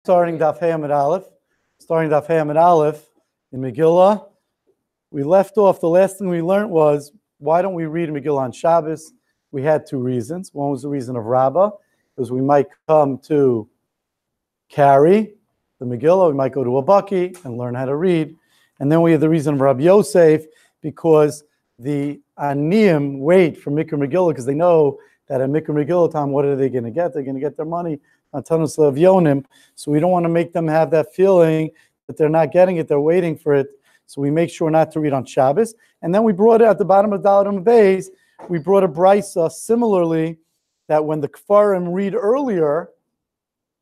Starting Daf Hey Amud Aleph. Starting Daf Hey Amud Aleph in Megillah. We left off, the last thing we learned was, why don't we read Megillah on Shabbos? We had two reasons. One was the reason of Rabbah, because we might come to carry the Megillah, we might go to a Baki and learn how to read. And then we have the reason of Rabbi Yosef, because the Aniyim wait for Mikra Megillah, because they know that at Mikra Megillah time, what are they going to get? They're going to get their money on Tanus of Yonim. So we don't want to make them have that feeling that they're not getting it, they're waiting for it. So we make sure not to read on Shabbos. And then we brought it at the bottom of Dalet Beis, we brought a brisa similarly, that when the Kfarim read earlier,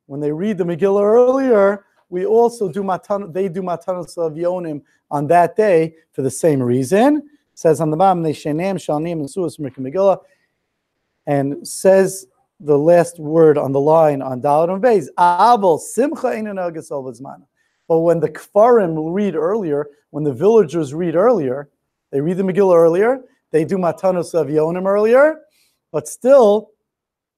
when they read the Megillah earlier, we also do they do Matanos of Yonim on that day for the same reason. It says on the bottom, they Shenem, Shalnim, and Suas Megillah, and says the last word on the line on Dalet Beis, Abel Simcha Einu Nogas Al B'Zmana. But when the Kfarim read earlier, when the villagers read earlier, they read the Megillah earlier, they do Matanos of Yonim earlier, but still,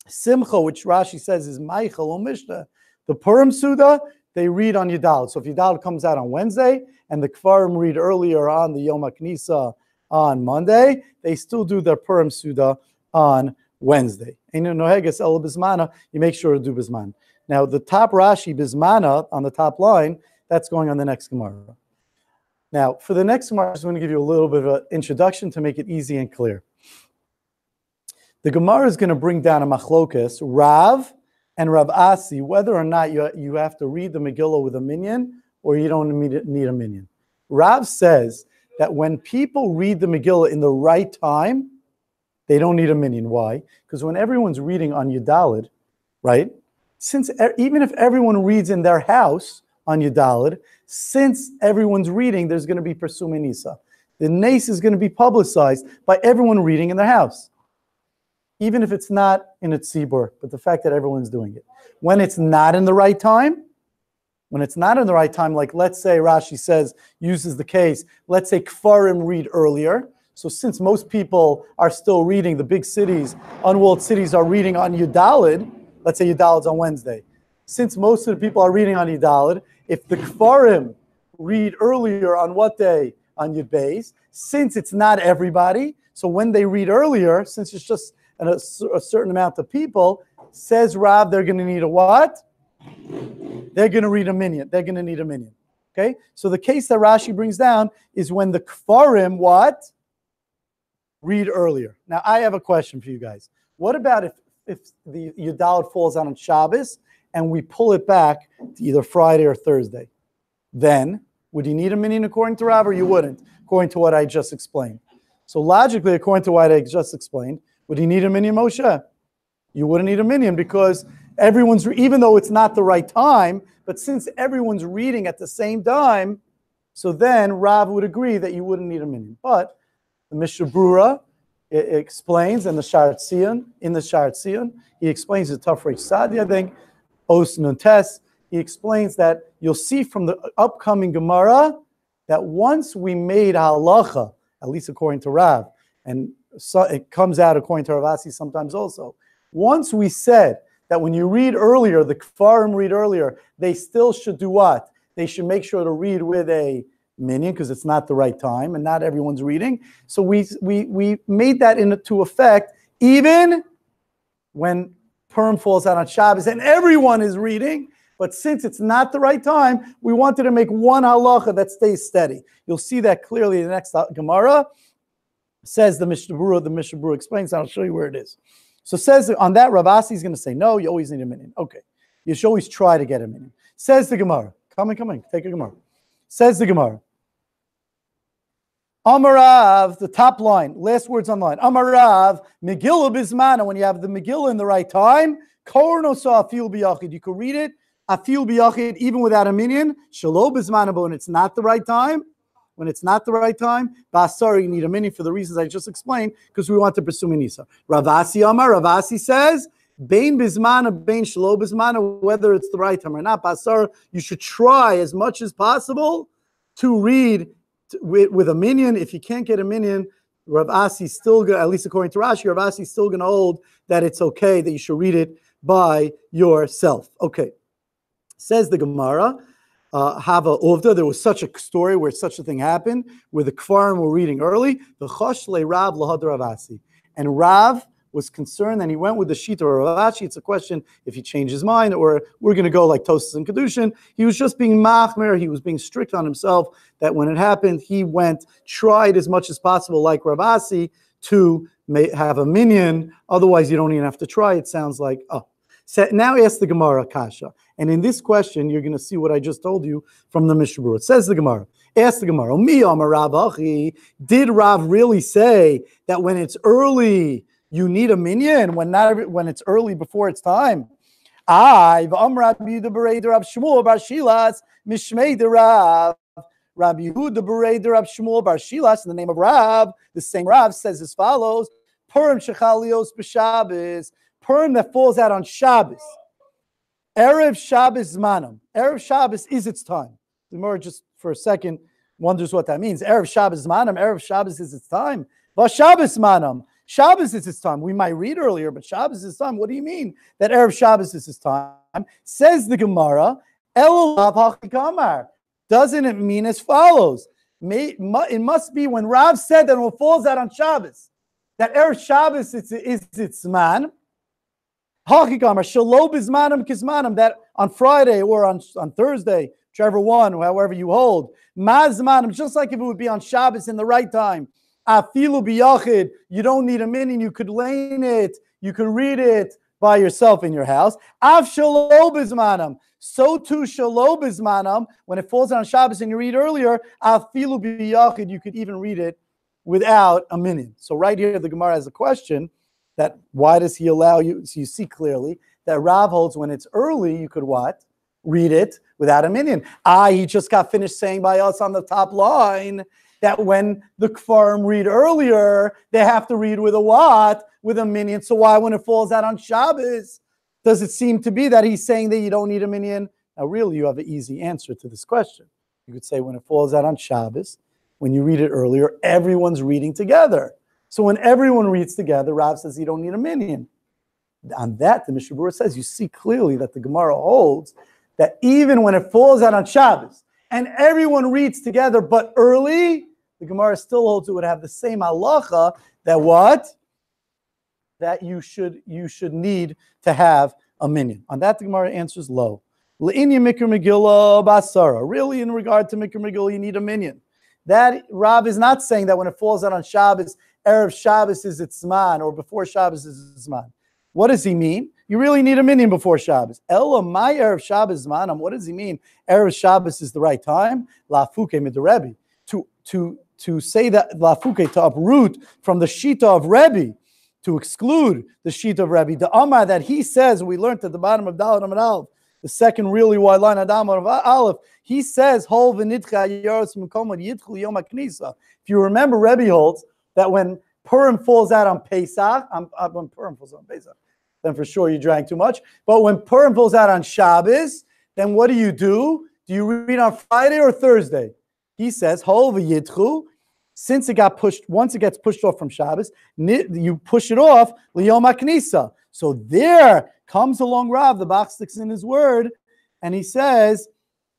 Simcha, which Rashi says is Meichel or Mishnah, the Purim Suda, they read on Yudalad. So if Yudalad comes out on Wednesday, and the Kfarim read earlier on the Yom HaKnisa on Monday, they still do their Purim Suda on Wednesday. Einu Noheges El B'Zmana, you make sure to do B'Zman. Now the top Rashi, B'Zmana, on the top line, that's going on the next Gemara. Now, for the next Gemara, I just want to give you a little bit of an introduction to make it easy and clear. The Gemara is going to bring down a machlokas, Rav and Rav Asi, whether or not you have to read the Megillah with a minyan or you don't need a minyan. Rav says that when people read the Megillah in the right time, they don't need a minyan. Why? Because when everyone's reading on Yudalid, right? Since even if everyone reads in their house on Yudalid, since everyone's reading, there's going to be Persumei Nisa. The Nes is going to be publicized by everyone reading in their house, even if it's not in a tzibur, but the fact that everyone's doing it. When it's not in the right time, like let's say Rashi says, uses the case, let's say Kfarim read earlier. So since most people are still reading, the big cities, unwalled cities are reading on Yudalid, let's say Yudalid's on Wednesday. Since most of the people are reading on Yudalid, if the Kfarim read earlier on what day? On Yud Beis, since it's not everybody, so when they read earlier, since it's just a certain amount of people, says Rav, they're going to need a what? They're going to read a minyan. They're going to need a minyan. Okay? So the case that Rashi brings down is when the Kfarim, what? Read earlier. Now, I have a question for you guys. What about if the Yudalid falls out on Shabbos and we pull it back to either Friday or Thursday? Then, would you need a minyan according to Rav, or you wouldn't, according to what I just explained? So logically, according to what I just explained, would you need a minyan, Moshe? You wouldn't need a minyan because everyone's, even though it's not the right time, but since everyone's reading at the same time, so then Rav would agree that you wouldn't need a minyan. But the Mishnah Brura explains, and the Sharat Sion, he explains the Tafresh Sadi, I think, Os Nuntes, he explains that you'll see from the upcoming Gemara that once we made halacha, at least according to Rav, and so it comes out according to Ravasi sometimes also, once we said that when you read earlier, the Kfarim read earlier, they still should do what? They should make sure to read with a minyan because it's not the right time and not everyone's reading. So we made that into effect even when Purim falls out on Shabbos and everyone is reading. But since it's not the right time, we wanted to make one halacha that stays steady. You'll see that clearly in the next Gemara. Says the Mishnah Brura explains, and I'll show you where it is. So says on that, Rav Asi is going to say, no, you always need a minyan. Okay. You should always try to get a minyan. Says the Gemara. Come in, take a Gemara. Says the Gemara. Amarav, the top line, last words on the line. Amarav, Megillah B'Zmana, when you have the Megillah in the right time, Kornosa Afil B'Yachid, you can read it, Afil B'Yachid, even without a minyan, Shalo B'Zmana, but when it's not the right time, Basar, you need a minyan for the reasons I just explained, because we want to pursue Nisa. Ravasi Amar, Ravasi says, Bein B'Zmana, Bein Shalo B'Zmana, whether it's the right time or not, Basar, you should try as much as possible to read with a minyan. If you can't get a minyan, Rav Asi still, at least according to Rashi, Rav Asi still going to hold that it's okay, that you should read it by yourself. Okay. Says the Gemara, Hava Ovda, there was such a story where such a thing happened, where the Kfarim were reading early, the Choshle Rav Lahad Ravasi. And Rav was concerned, and he went with the Shita Ravashi. It's a question if he changed his mind, or we're going to go like Tosas and Kedushin. He was just being machmer, he was being strict on himself, that when it happened, he tried as much as possible, like Ravasi, to have a minyan. Otherwise, you don't even have to try. It sounds like, oh. So now ask the Gemara Kasha. And in this question, you're going to see what I just told you from the Mishnah Berurah. It says the Gemara, ask the Gemara, did Rav really say that when it's early, you need a minyan, when it's early before it's time? Rabbi Yehuda Bereder Rab Shmuel Bar Shilas, in the name of Rav, the same Rav says as follows: Purim shechalios b'Shabbos, Purim that falls out on Shabbos. Erev Shabbos zmanam. Erev Shabbos is its time. The Gemara just for a second wonders what that means. Erev Shabbos zmanam. Erev Shabbos is its time. Shabbos zmanam. Shabbos is its time. We might read earlier, but Shabbos is its time. What do you mean that Erev Shabbos is its time? Says the Gemara, Elulav hachikamar. Doesn't it mean as follows? It must be when Rav said that when it falls out on Shabbos, that Erev Shabbos is its man. Hachikamar shelo bizmanam kizmanam, that on Friday or on Thursday, whichever one, however you hold, mazmanam, just like if it would be on Shabbos in the right time. Afilu biyachid, you don't need a minyan, you could lane it, you could read it by yourself in your house. Af shelo bizmanam, so too shelo bizmanam, when it falls on Shabbos and you read earlier, afilu biyachid, you could even read it without a minyan. So right here, the Gemara has a question that why does he allow you? So you see clearly that Rav holds when it's early, you could what? Read it without a minyan. He just got finished saying by us on the top line that when the Kfarim read earlier, they have to read with a what? With a minyan. So why, when it falls out on Shabbos, does it seem to be that he's saying that you don't need a minyan? Now, really, you have an easy answer to this question. You could say when it falls out on Shabbos, when you read it earlier, everyone's reading together. So when everyone reads together, Rav says you don't need a minyan. On that, the Mishnah Berurah says you see clearly that the Gemara holds that even when it falls out on Shabbos and everyone reads together but early, the Gemara still holds it would have the same halacha that what? That you should need to have a minyan. On that, the Gemara answers low. Le'inya mikra Megillah basara. Really, in regard to mikra Megillah, you need a minyan. That Rav is not saying that when it falls out on Shabbos, Erev Shabbos is its zman, or before Shabbos is its zman. What does he mean? You really need a minyan before Shabbos. Ella my Erev Shabbos zmanam. What does he mean? Erev Shabbos is the right time. Lafuke mid Rebbe. To say that lafuke, to uproot from the shita of Rebbe, to exclude the shita of Rebbe. The Amar that he says, we learned at the bottom of Dalet Amud Aleph, the second really wide line of Dalet Amud Aleph, he says, Hol v'nitcha yaros m'komod yitchul yom ha'knisa. If you remember, Rebbe holds that when Purim falls out on Pesach, when Purim falls out on Pesach, then for sure you drank too much. But when Purim falls out on Shabbos, then what do? Do you read on Friday or Thursday? He says, Hol v'yitchu, since it got pushed, once it gets pushed off from Shabbos, you push it off, liyom ha'knisa. So there comes along Rav, the Bach sticks in his word, and he says,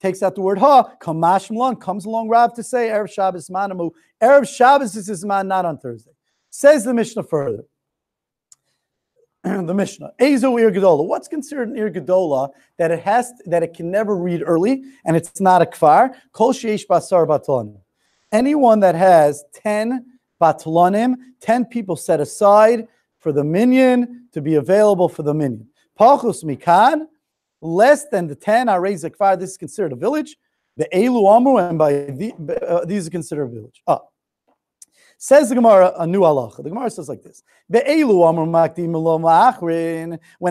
takes out the word ha, kamash mlan, comes along Rav to say, Erev Shabbos manamu. Erev Shabbos is his man, not on Thursday. Says the Mishnah further. The Mishnah, Ezo Ir Gedola. What's considered an Ir Gedola that it can never read early, and it's not a kfar? Kol sheish basar batlonim. Anyone that has 10 batlonim, 10 people set aside for the minyan to be available for the minyan. Pachus mikan, less than the 10 are raised a kfar. This is considered a village. The elu amru, and by these are considered a village. Says the Gemara, a new halacha. The Gemara says like this: when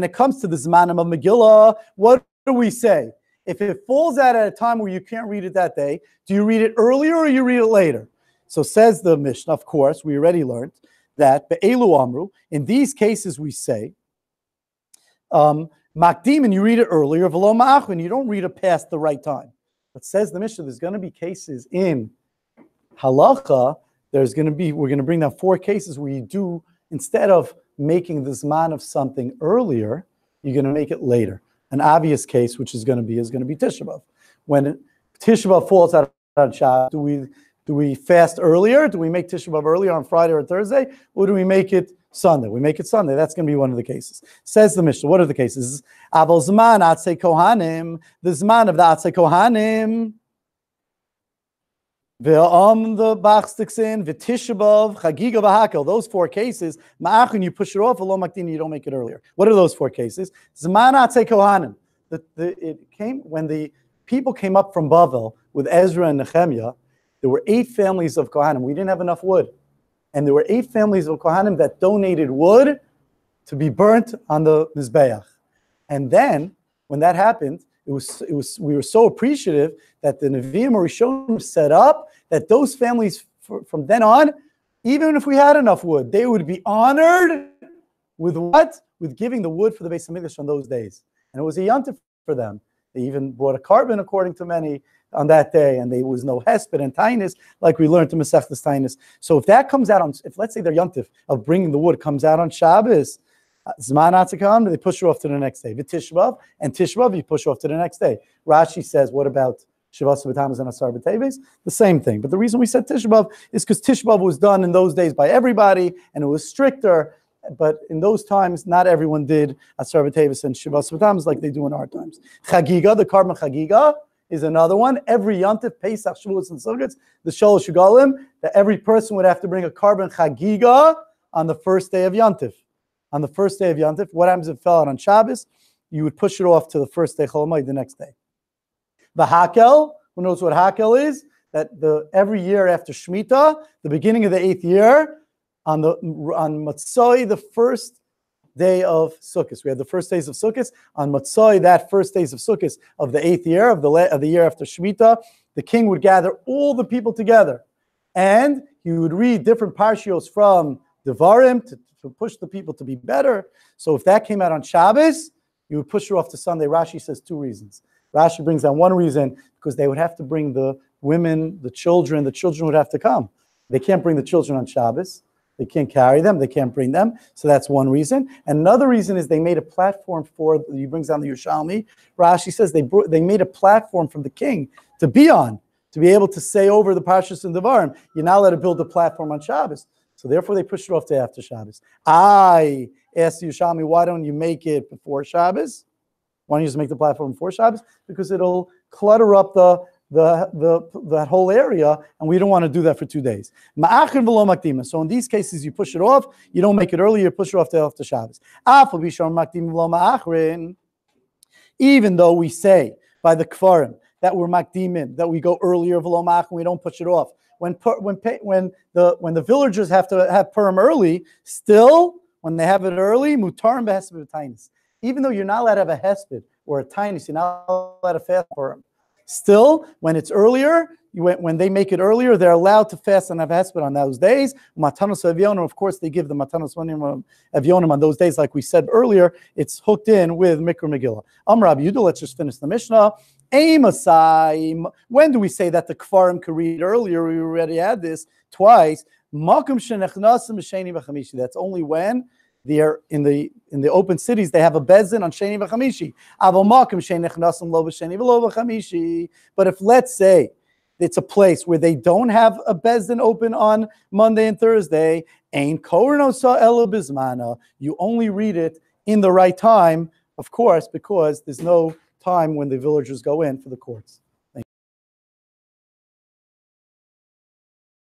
it comes to the zmanim of Megillah, what do we say? If it falls out at a time where you can't read it that day, do you read it earlier or you read it later? So says the Mishnah, of course, we already learned that be'elu amru, in these cases we say, makdim, and you read it earlier, v'lo ma'achrin, you don't read it past the right time. But says the Mishnah, there's going to be cases in halacha, we're going to bring down 4 cases where you do, instead of making the zman of something earlier, you're going to make it later. an obvious case, which is going to be Tisha B'Av. When Tisha B'Av falls out on Shabbos, do we fast earlier? Do we make Tisha B'Av earlier on Friday or Thursday? Or do we make it Sunday? We make it Sunday. That's going to be one of the cases. Says the Mishnah. What are the cases? Aval Zman Atzei Kohanim. The Zman of the Atzei Kohanim. The Bach sticks in. V'Tisha B'Av, Chagiga v'Hakel. Those four cases. Ma'achun, you push it off. Lo Makdin, you don't make it earlier. What are those four cases? Zman Atzei Kohanim. It came when the people came up from Bavel with Ezra and Nehemiah. There were 8 families of Kohanim. We didn't have enough wood. And there were 8 families of Kohanim that donated wood to be burnt on the Mizbeach. And then, when that happened, we were so appreciative that the Nevi'im or Rishonim set up that those families, from then on, even if we had enough wood, they would be honored with what? With giving the wood for the Beis HaMikdash on those days. And it was a yontif for them. They even brought a carbon, according to many, on that day, and there was no hesped and tainus, like we learned in Masechtas Tainus. So if that comes out on, if let's say their yontif of bringing the wood comes out on Shabbos, Zman Atzikam, they push her off to the next day. V'Tisha B'Av, and Tisha B'Av, you push her off to the next day. Rashi says, what about Shavas B'Tamas and Asar B'Teves? The same thing. But the reason we said Tisha B'Av is because Tisha B'Av was done in those days by everybody, and it was stricter. But in those times, not everyone did Asar B'Teves and Shavas B'Tamas like they do in our times. Chagiga, the carbon Chagiga, is another one. Every Yontif, Pesach, Shavuos, and Sukkot, the Shalosh Shugalim, that every person would have to bring a carbon Chagiga on the first day of Yontif. On the first day of Yontif, what happens if it fell out on Shabbos? You would push it off to the first day Chol Hamoed, the next day. The Hakel, who knows what Hakel is? That every year after Shemitah, the beginning of the 8th year, on Matzoi, the first day of Sukkot. We had the first days of Sukkot. On Matzoi, that first days of Sukkot of the 8th year, of the year after Shemitah, the king would gather all the people together. And he would read different parshios from Devarim to push the people to be better. So if that came out on Shabbos, you would push her off to Sunday. Rashi says 2 reasons. Rashi brings down one reason, because they would have to bring the women, the children would have to come. They can't bring the children on Shabbos. They can't carry them. They can't bring them. So that's one reason. And another reason is they made a platform he brings down the Yerushalmi. Rashi says they made a platform from the king to be on, to be able to say over the Parshas and Devarim. You're not allowed to build a platform on Shabbos. So therefore they pushed it off to after Shabbos. I asked the Yerushalmi, why don't you make it before Shabbos? Why don't you just make the platform before Shabbos? Because it'll clutter up that whole area, and we don't want to do that for 2 days. So in these cases, you push it off. You don't make it early. You push it off to after Shabbos. Even though we say by the Kfarim that we're makdimim, that we go earlier v'lo ma'achrin, we don't push it off. When the villagers have to have Purim early, still when they have it early, mutarim behesped v'tainis. Even though you're not allowed to have a hesped or a tainis, you're not allowed to fast Purim. Still, when it's earlier, when they make it earlier, they're allowed to fast and have hesped on those days. Matanos avyonim, of course, they give the matanos avyonim on those days, like we said earlier. It's hooked in with Mikra Megillah. Rabbi Yehuda, let's just finish the Mishnah. When do we say that the Kfarim could read earlier? We already had this twice. That's only when they're in the open cities. They have a bezin on Sheni v'Chamishi. But if, let's say, it's a place where they don't have a bezin open on Monday and Thursday, you only read it in the right time, of course, because there's no time when the villagers go in for the courts.